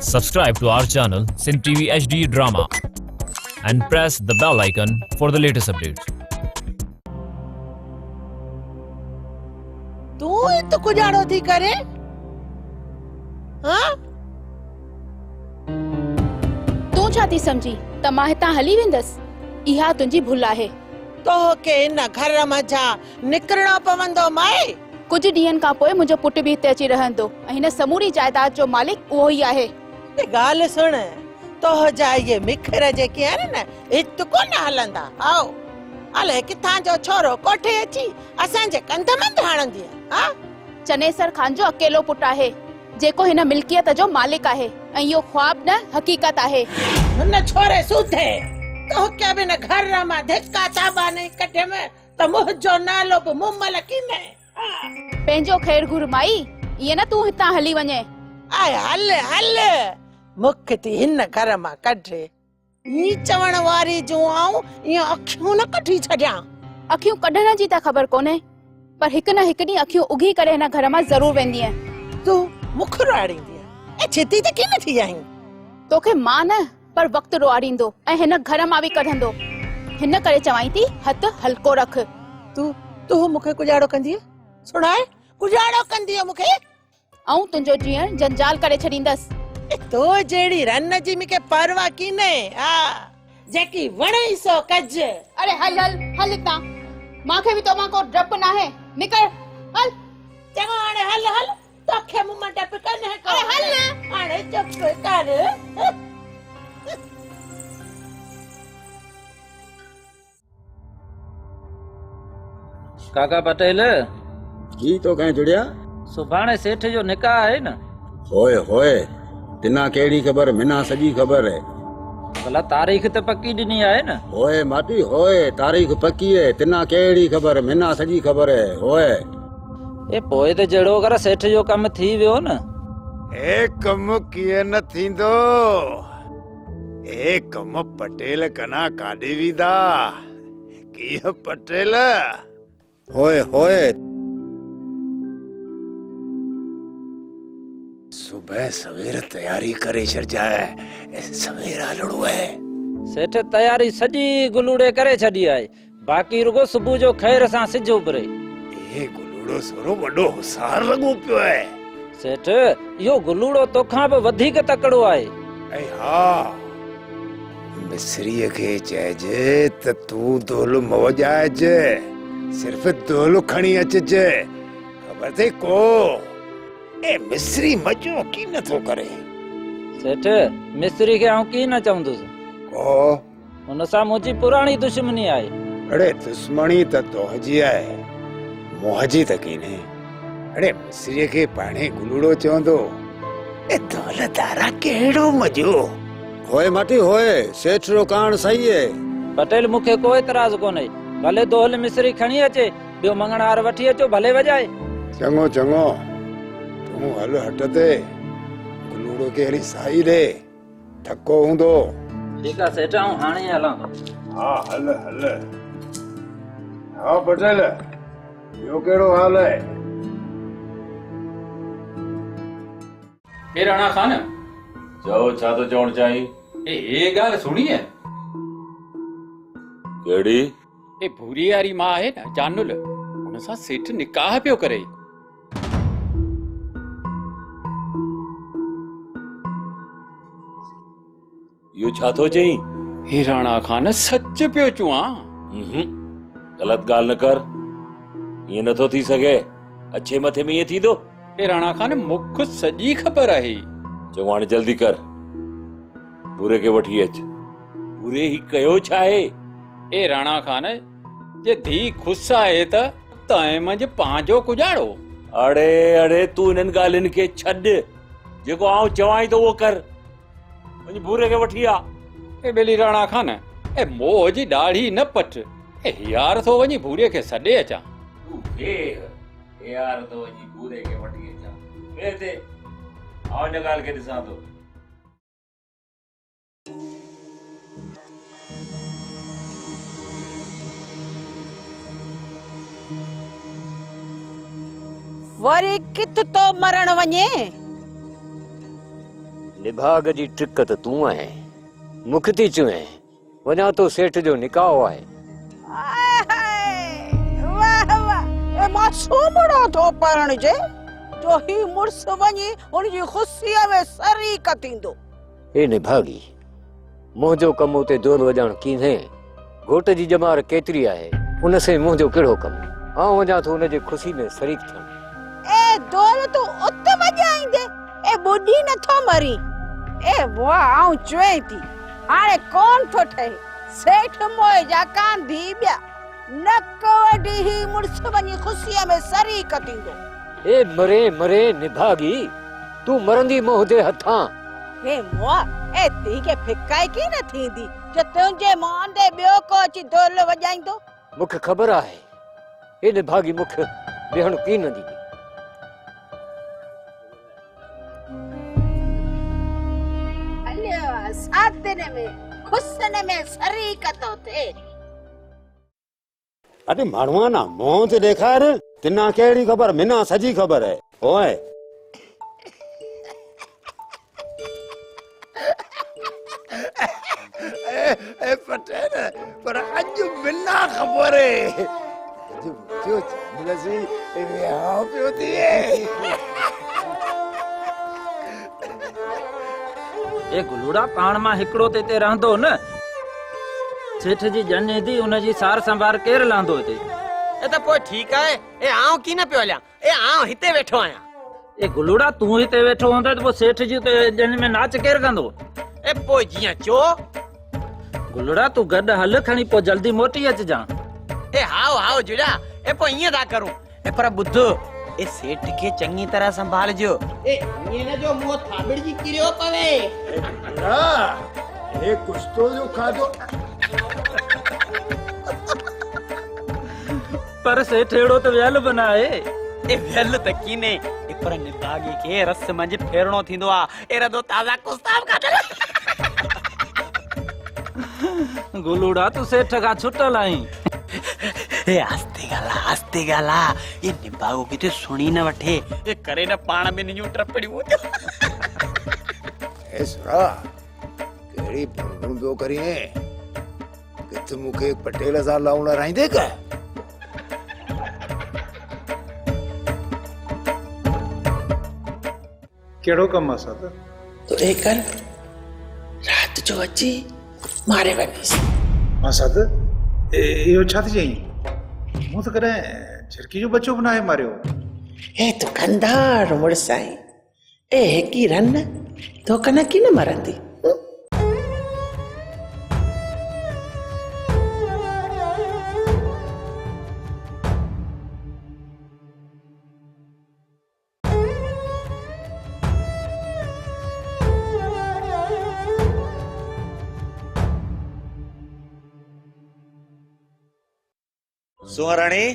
Subscribe to our channel Sin TV HD Drama and press the bell icon for the latest updates. तू तो कुजाड़ो थी करे हाँ तू छा थी समझी त मां हितां हली वेंदस इहा तुंहिंजी भुल आहे तो के न घर मजा निकरणो पवंदो माए कुछ ॾींहंनि खां पोइ मुंहिंजो पुटु बि हिते अची रहंदो ऐं हिन समूरी जायदाद जो मालिक उहो ई आहे ते ॻाल्हि सुण तो जा ये मिखर जेके आहिनि न हित कोन हलंदा आओ अले किथां जो छोरो कोठे अची असांजे कंध मंद हणंदी हा चनेसर खान जो अकेलो पुटु आहे जेको हिन मिल्कियत जो मालिक आहे ऐं इहो ख्वाब न हकीकत आहे हुन छोरे सूधे तो क्या बिन घर मां धिक्का ताबा नहीं कटे में तो मुंह जो नालो बि मुमल कीने पंहिंजो ख़ैर घुर माई ईअं न तूं हितां हली वञे आय हल हल मुख थी हिन घर मां कढे नी चवण वारी जो आऊं ये अखियूं न कढी छड्यां अखियूं कढण जी त ख़बर कोने पर हिक न हिक ॾींहुं अखियूं उघी करे हिन घर मां ज़रूर वेंदी आहिनि तू मुख रोआड़ींदी ए छिती त कीन थी आहीं तोखे मां न पर वक्त रोआड़ींदो ऐं हिन घर मां बि कढंदो हिन करे चवाई थी हथ हल्को रख तू तू मुखे कुजाड़ो कंदी सुणाए कुजाड़ो कंदी मुखे ऐं तुंहिंजो जीअण जंजाल करे छॾींदसि तो जेड़ी रन जी मूंखे परवाह कीने हा जेकी वणे सो कज अरे हल हल हल हितां मांखे बि तोमां को डप न आहे निकल हल चङो हाणे हल हल तोखे मुंह मां डप कने अरे हल न हाणे चुप कर काका पटेल जी तो कहीं जुड़िया सुभाणे सेठ जो निकाह है न होए होए तिना केड़ी खबर मिना सजी खबर है भला तारीख तो पक्की ॾिनी आहे न होए माटी होए तारीख पक्की है तिना केड़ी खबर मिना सजी खबर है होए ए पोए ते जड़ो कर सेठ जो कम थी वियो न ए कम किए न थींदो ए कम पटेल कना काॾे विदा कीअं पटेल होए होए सुबह सवेर तैयारी करे छॾजाए सवेर हलणो है सेठ तैयारी सजी गुलूड़े करे छॾी आहे बाक़ी रुगो सुबह जो खैर सां सिज उभरे ए गुलूड़ो सोरो वॾो होशियार लॻो पियो आहे सेठ इहो गुलूड़ो तोखां बि वधीक तकड़ो आहे ऐं हा मिस्रीअ खे चइजे त तूं दोल मवजाइजे सिर्फ दोल खणी अचजे ख़बर अथई को ए मिस्री मजो की नथो करे सेठ मिस्त्री खे आऊं की न चवंदुसि को हुन सां मुंहिंजी पुराणी दुश्मनी आहे अड़े दुश्मनी त तोहजी आहे मोहजी त कीने अड़े मिस्रीअ खे पाणे गुलूड़ो चवंदो ए दौलतदारा कहिड़ो मजो होए माटी होए सेठ रो कान सही है पटेल मूंखे को एतराज़ कोन्हे भले दोहल मिस्री खणी अचे ॿियो मंगणहार वठी अचो भले वजाए चङो चङो तूं हल हट ते गुलूड़ो खे अहिड़ी साई ॾे थको हूंदो ठीकु आहे सेठ आऊं हाणे ई हलां हा हल हल हा पटेल ॿियो कहिड़ो हाल आहे ए राणा खान चओ छा थो चवणु चाहीं ए ॻाल्हि सुणी है कहिड़ी ए भूरी वारी मां आहे न जानुल हुन सां सेठ निकाह पियो करे इहो छा थो चईं हे राणा खान सच पियो चुआं ग़लति ॻाल्हि न कर ईअं नथो थी सघे अच्छे मथे में ईअं थींदो ए राणा खान मुख सॼी ख़बर आहे चङो हाणे जल्दी कर पूरे खे वठी अच पूरे ही कयो छा आहे ए राणा खान जे धी खुश आहे त तंहिं मंझि पंहिंजो कुजाड़ो अड़े अड़े तूं इन्हनि ॻाल्हियुनि खे छॾ जेको आऊं चवां थो उहो कर वञी पूरे खे वठी आ ए बेली राणा खान ए मोह जी ॾाढ़ी न पट ए यार थो वञी भूरे खे सॾे अचां यार तो वञी पूरे खे वठी अचां ॿिए ते आऊं हिन ॻाल्हि खे ॾिसां थो वरी किथ तो मरण वञे निभाग जी ट्रिक त तूं आहे मूंखे थी चुए वञा तो सेठ जो निकाह आहे वाह वाह ए मासूमड़ो थो परण जे जो ही मुर्स वञी उन जी ख़ुशीअ में शरीक थींदो। हे निभागी मुंहिंजो कमु उते ढोल वॼाइण कीन्हे घोट जी ॼमार केतिरी आहे उन से मुंहिंजो कहिड़ो कमु आउं वञा थो उन जे ख़ुशी में शरीक थियण ए ढोल तूं उत वॼाईंदे ए ॿुॾी नथो मरी ए वाह आउं चवे थी हाणे कोन थो ठहे सेठ मोए जा कान धी ॿिया नक वढी ही मुर्स वञी ख़ुशीअ में शरीक थींदो। ए मरे मरे निभागी तूं मरंदी मोह जे हथां हे मोआ ए ती के फिकाई की न थींदी जो तुंहिंजे मांदे ॿियो को अची ढोल वॼाईंदो। मूंखे ख़बर आहे हे निभागी मूंखे वेहण की न ॾींदी हलियो सातन में खुशन में शरीक तो थे। अरे माण्हूअ ना मुंहुं ते ॾेखार तिना कहिड़ी ख़बर मिना सॼी ख़बर आहे ओए ए पटेल पर अॼु बिना ख़बर आहे जो मिलसी विहाउ पियो थिए ए गुलूड़ा पाण मां हिकिड़ो ते हिते रहंदो न सेठ जी जने दी उन जी सार संभार केर लांदो हिते ए त पोइ ठीकु आहे ए आऊं की न पियो हलियां ए आऊं हिते वेठो आहियां ए गुलूड़ा तूं हिते वेठो हूंदा त पोइ सेठ जी ते जन में नाच केर कंदो ए पोइ जीअं चो गुलूड़ा तूं गॾु हल खणी पोइ जल्दी मोटी अचिजां ए हाओ हाओ जुड़ा ए पोइ ईअं था करूं ए पर ॿुध ए सेठ खे चङी तरह संभालजो ए ईअं न जो मुंहुं थाबिड़जी किरियो पवे ए कुछ तो जो खाधो पर सेठ अहिड़ो त वियल बना आहे ए वेल त कीने ए पर निभागी खे रस मंझि फेरणो थींदो आ ए रदो ताज़ा कुस्ताब खाधल गुलूड़ा तूं सेठ खां छुटल आहीं ए आस्ते गाला ये निभागो किथे सुणी न वठे ए करे न पाण में नियूं ट्रपड़ियूं ए सुरा केड़ी बुणबुण पियो करिए किथ मूंखे पटेल सां लाउण राईंदे का केड़ो कम आ साथ तो कर रात जो अची मारे वनीस मां साथ इहो छा थी चई मूं त कॾहिं झिरकी जो बच्चो बनाए मारियो ए तो कंदार मुड़साई ए की रन तो कना की न मरंदी सुहाराणी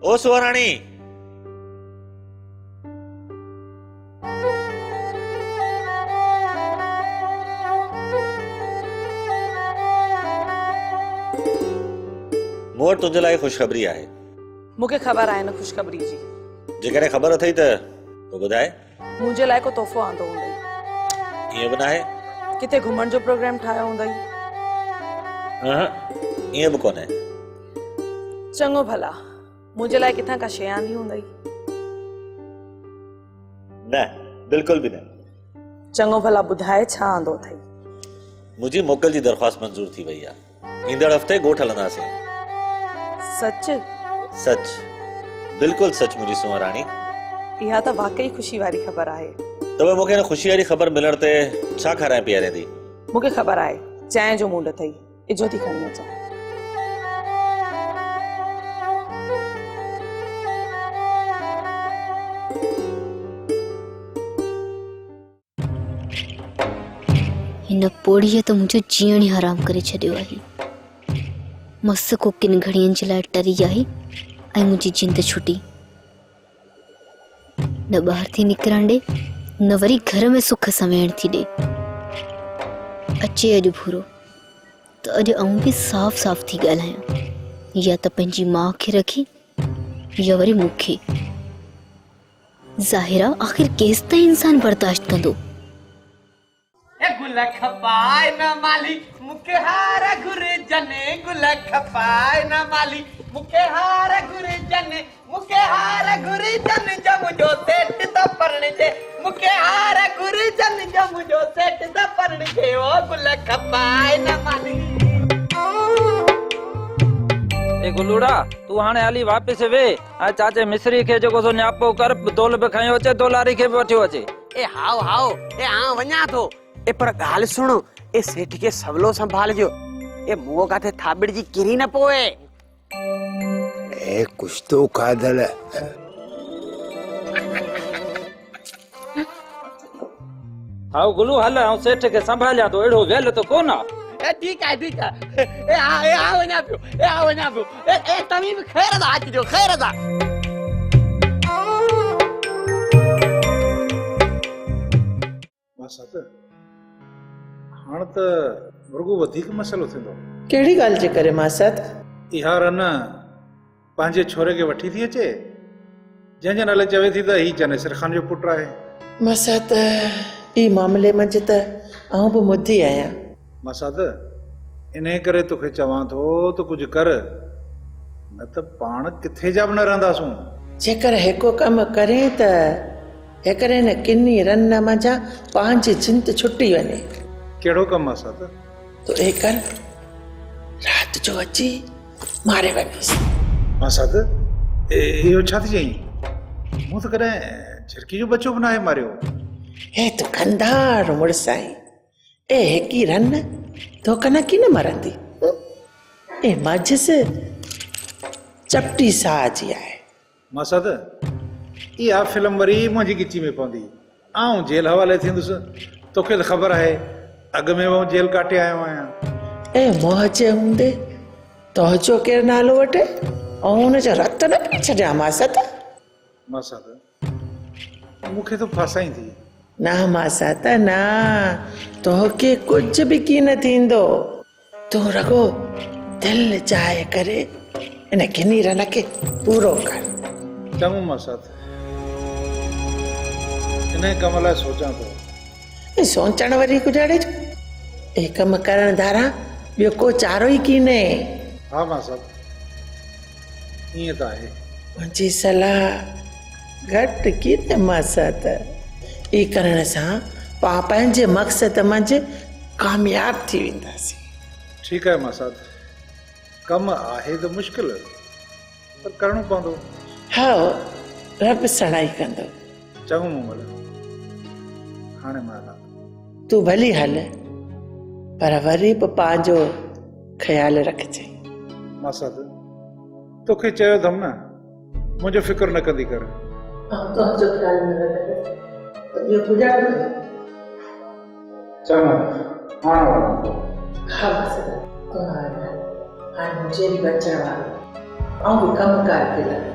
ओ सुहाराणी मूं वटि तुंहिंजे लाइ ख़ुशख़बरी आहे मूंखे ख़बर आहे न ख़ुशख़बरी जी जेकॾहिं ख़बर अथई त ॿुधाए मुंहिंजे लाइ को तोहफ़ो आंदो हूंदई ईअं बि न आहे किथे घुमण जो प्रोग्राम ठाहियो हूंदई ईअं बि कोन्हे चङो भला मुंहिंजे लाइ किथां का शइ आंदी हूंदई न बिल्कुल बि न चङो भला ॿुधाए छा आंदो अथई मुंहिंजी मोकल जी दरख़्वास्त मंज़ूर थी वई आहे ईंदड़ हफ़्ते ॻोठ हलंदासीं सच सच बिल्कुल सच मुंहिंजी सुहाराणी इहा त वाकई ख़ुशी वारी ख़बर आहे तब मूंखे हिन ख़ुशी वारी ख़बर मिलण ते छा खाराए पीआरे थी मूंखे ख़बर आहे चांहि जो मूड अथई इजो थी खणी अचां हिन पोड़ीअ त मुंहिंजो जीअण ई हराम करे छॾियो आहे मस को किन घड़ियनि जे लाइ टरी आहे ऐं मुंहिंजी जिंद छुटी न ॿाहिरि थी निकिरण ॾे न वरी घर में सुख समेण थी ॾे अचे अॼु भूरो त अॼु आऊं बि साफ़ साफ़ थी ॻाल्हायां या त पंहिंजी माउ खे रखी या वरी मूंखे ज़ाहिरा आखिर केस ताईं इंसान बर्दाश्त कंदो। ए गुल खपाए न माली मुके हार घुरे जने गुल खपाए न माली मुके हार घुरे जने मुके हार घुरे जन जम जो सेठ द परण जे मुके हार घुरे जन जम जो सेठ द परण जे ओ गुल खपाए न माली। ए गुलूड़ा तू हाणे हली वापस वे आ चाचे मिस्री खे जेको सो न्यापो कर दोल बि खयो अचे दोलारी खे बि वठियो अचे। ए हाओ हाओ ए हां वञा थो ए पर ॻाल्हि सुणो ए सेठ खे सवलो संभालजो ए मुंह काथे थाबिड़ जी किरी न पोए। ए कुछ तो खाधल हाउ गुलू हल ऐं सेठ खे संभालिया तो एड़ो वेल तो कोन आ। ए ठीक है ए आ वञा पियो ए तमी भी खैर दा अचजो खैर दा। मासात हाणे त रुगो वधीक मसइलो थींदो। कहिड़ी ॻाल्हि जे करे मासत? इहा रन पंहिंजे छोरे खे वठी थी अचे जंहिंजे नाले चवे थी त ही चनेसर ख़ान जो पुटु आहे। मासत ई मामले मंझि त आऊं बि मुधी आहियां। मासात इन करे तोखे चवां थो त कुझु कर न त पाण किथे जा बि न रहंदासूं। जेकर हिकु कमु करे त एकरे न किनी रन मंझां पंहिंजी जिंद छुटी वञे। कहिड़ो कमु मासात? तो ए कर राति जो अची मारे वञीस। मासात इहो छा थी चईं? मूं त कॾहिं झिरकी जो बच्चो बि न आहे मारियो। हे तूं कंधार मुड़ुस आहीं ए हिकी रन तो कन की न मरंदी ए मझिस चपटी साजी आहे। मासात इहा फिल्म वरी मुंहिंजी गिची में पवंदी आऊं जेल हवाले थींदुसि। तोखे त ख़बर आहे अॻ में मां जेल काटे आयो आहियां। ए मोहजे हूंदे तोजो केरु नालो वठे ऐं हुनजो रत न पी छॾियां मासत। मासात मूंखे तो फासाईंदी। न मासत न तोखे कुझु बि की न थींदो। तूं रगो दिलि चाहे करे इन किनी रन खे पूरो कर। चङो मासात इन कम लाइ सोचां थो। सोचण वरी गुज़ारे जो ए कम करण धारा ॿियो को चारो ई की न। हा मासात ईअं त आहे। मुंहिंजी सलाह घटि की न मासत ई करण सां पाण पंहिंजे मक़सद मंझि कामयाब थी वेंदासीं। ठीकु आहे मासात कमु आहे त मुश्किल पर करणो पवंदो। हा रब सणाई कंदो। चङो मोमल हाणे मां हलां। तूं भली हल पर वरी बि पंहिंजो ख़्यालु रखजांइ। मासात तोखे चयो अथमि न मुंहिंजो फिक्र न कंदी कर। चङो हाणे वञां थो। हा मासत हाणे मुंहिंजे बि बचण वारो ऐं बि कमकार ते लॻ।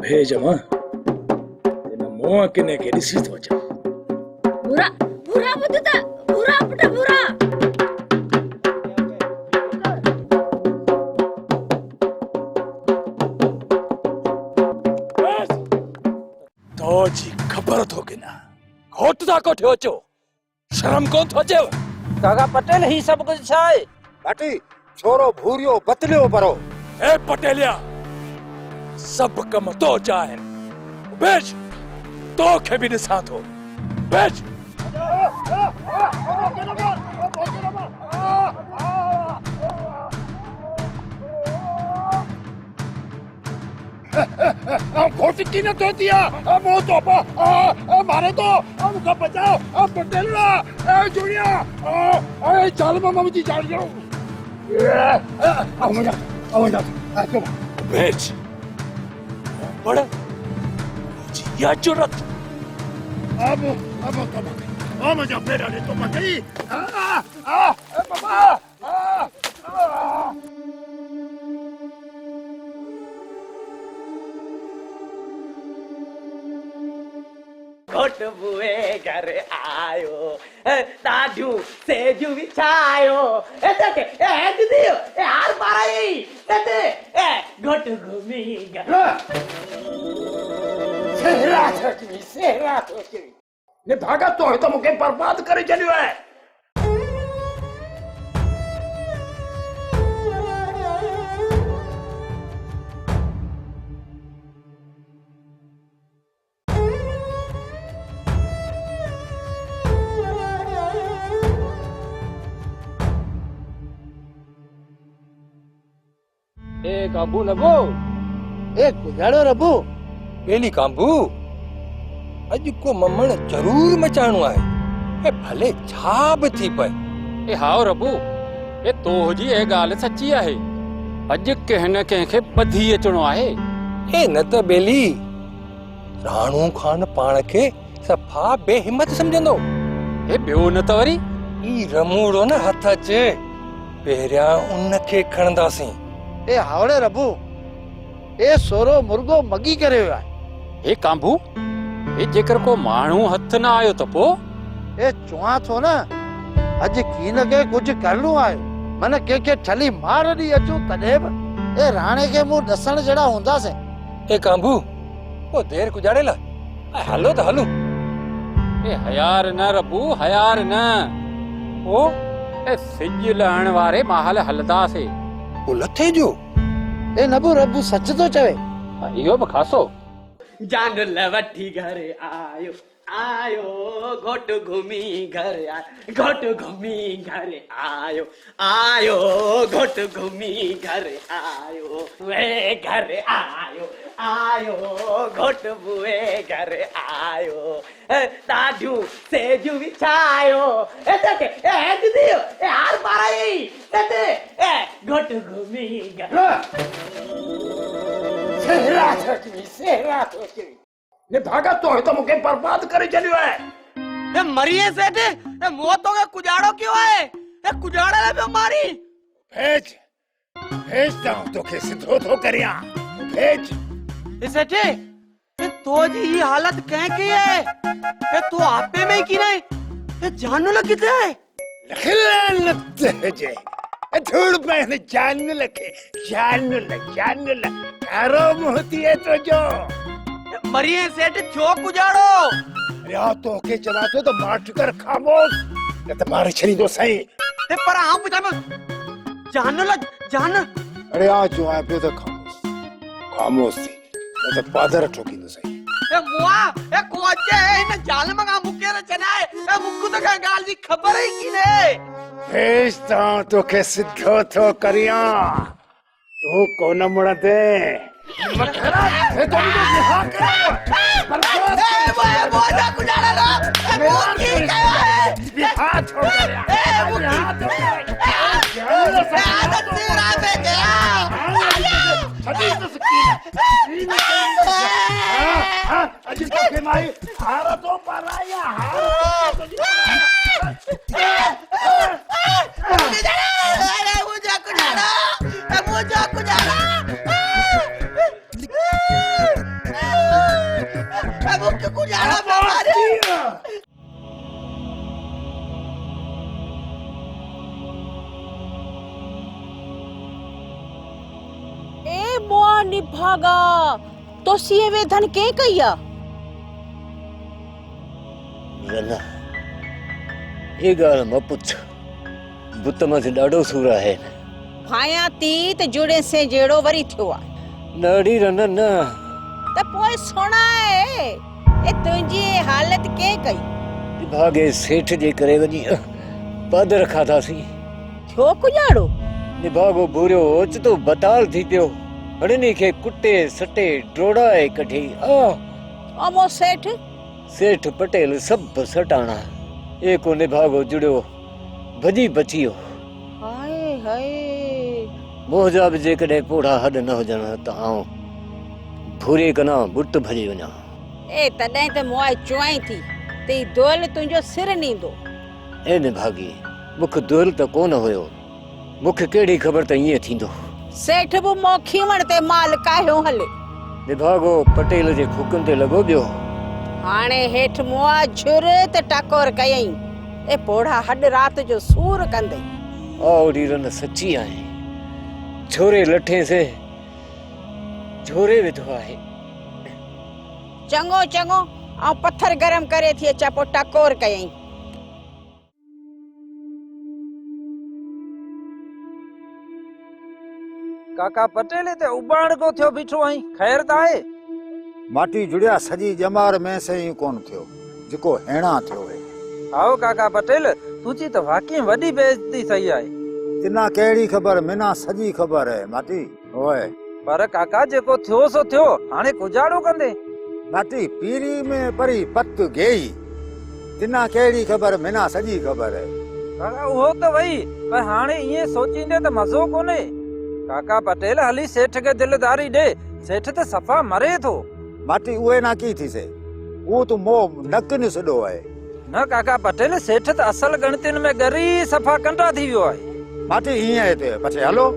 भेज मां इन मुंह किने के ॾिसी थो अचां। बुरा बुरा ॿुधता बुरा पुट बुरा। तो जी ख़बर थो कि न घोट था कोठे अचो शर्म कोन थो अचेव? काका पटेल ही सभु कुझु छा आहे? बाटी छोरो भूरियो बतलियो परो। ए पटेलिया सब कम तो चाहनि बेच तो खे बि ॾिसां थो बेच। घोटी की न तो दिया वो तो मारे तो हमको बचाओ पटेला जुड़िया चाल मामा मुझे जान जाओ। बेच बड़ा जी या जुरत अब ओ मुझे बेटा ने तो मचाई बाबा घोट बुए घर आयो दादू सेजू विछायो ए दीदी ए हार माराई ते ए घोट घूमी घर सेहरा छोकरी ने भागा तो मुके बर्बाद करे चलियो है ए काबू नबो ए गुजारो रबू बेली काबू अज को ममण जरूर मचाणो आहे ए भले छा बि थी पए ए हाओ रबू ए तो जी ए गाल सच्ची आहे अज कंहिं न कंहिं खे ॿधी अचणो आहे ए न त बेली राणू खान पाण खे सफ़ा बेहिम्मत समझंदो ए ॿियो न त वरी ई रमूड़ो न हथ अचे पहिरियां उन खे खणंदासीं ए हावड़े रबू ए सोरो मुर्गो मगी करे वियो आहे ए कांबू ए जेकर को माण्हू हथ न आयो त पो ए चवां थो न अज की न के कुछ करणो आहे मन के छली मार दी अचूं तॾहिं बि ए राणे खे मूं ॾसण जहिड़ा हूंदासीं ए कांबू ओ देर गुजारे ला हलो त हलूं ए हयार न रबू हयार न ओ ए सिज लहण वारे महल हलदासे ओ लथे जो ए नबू रबू सच तो चवे इहो बि खासो जान लवठी घर आयो आयो घोट घूमी घर आयो घोट घूमी घर आयो आयो घोट घूमी घर आयो वे घर आयो आयो घोट बुए घर आयो दादू सेजू विछायो ए दीदी ए हार माराई ते ए घोट घूमी घर सेहरा छोकरी ने भागा तो मुके बर्बाद करे चलियो है ए मरिए सेठ ए मौत हो गए कुजाड़ो क्यों है ए कुजाड़ा ले बीमारी भेज दाऊं तो के सिद्धो तो करिया भेज ए सेठ ए तो जी ये हालत कह की है ए तू आपे में की नहीं ए जानू लगी थे लखलानत जे धूड़ पहने जानू लगे जानू लग कारो मोहती है तो जो मरिए सेठ छो कुजाड़ो या तो के चला तो मार कर खामोश ये तो मार छरी दो सही ए पर हां पूछा जानू लग जान अरे आ जो है पे तो खामोश थी ये तो पादर ठोकी दो सही ए मुआ ए कोचे इन जाल मंगा मुके रे चनाए ए मुक्कू तो का गाल दी खबर है की ने भेजता तो के सिद्धो तो करिया तू कौन मुड़ा दे मखरा है तो मुझे बिहार कर ए बोझा कुजाड़ा लो ए मुक्की क्या है बिहार छोड़ गया ए मुक्की ए आदत तेरा पे गया छठी तो सकीन हां अजी तो के माई हारा तो पराया हारा तो अरे मुझे कुजाड़ा मुझे कुजाड़ा बीमारी ए बुआ निभागा तो सीए वे धन के कहिया रना ये गाल म पुछ बुत में ॾाढो सूर आहे भाया ती त जुड़े से जेड़ो वरी थियो आ नड़ी रना न त पोइ सुणाए ए तुंजी हालत के कई भागे सेठ जे करे वनी पादर खाधासी छो कुजाड़ो निभागो बुरियो ओच तो बताल थी पियो हड़नी के कुटे सटे ड्रोड़ाए कठी अमो सेठ सेठ पटेल सब सटाणा एको निभागो जुड़ियो भजी बचियो हाय हाय मोहजा जे कदे पोड़ा हद न हुजन त आऊं भूरे कना बुट भजी वना ए तॾहिं त मोए चुआई थी ते दोल तुंहिंजो सिर नींदो। ए निभागी मूंखे दोल त कोन हुयो, मूंखे कहिड़ी ख़बर त ईअं थींदो। सेठ बि मोखीवण ते माल काहियो हले। निभागो पटेल जे फुकन ते लॻो पियो। हाणे हेठ मुआ झुर त टकोर कयई ए पोड़ा हड रात जो सूर कंदई। ओड़ी रन सच्ची आहे, छोरे लठे से झोरे विधो आहे। चङो चङो ऐं पत्थर गरम करे थी अचा पोइ टकोर कयई। काका पटेल ते उबाण को थियो बीठो आई, खैर त आहे? माटी जुड़िया सजी जमार में से ही कोन थियो जेको हेणा थियो है। आओ काका पटेल तुझी त वाकई वडी बेइज्जती सही आहे। तिना केड़ी खबर मिना सजी खबर है माटी। ओए पर काका जेको थियो सो थियो, हाणे गुजारो कंदे। माटी पीरी में परी पत गई, तिना केड़ी खबर मिना सजी खबर है। काका उहो त वई, पर हाणे इए सोचींदे त मज़ो कोने। काका पटेल हली सेठ के दिलदारी दे, सेठ त सफा मरे थो। माटी उए ना की थी से, वो तो मो नक न सडो है। न काका पटेल सेठ त असल गणतिन में गरी सफा कंटा थी वियो आहे। माटी ही है ते पछे हलो।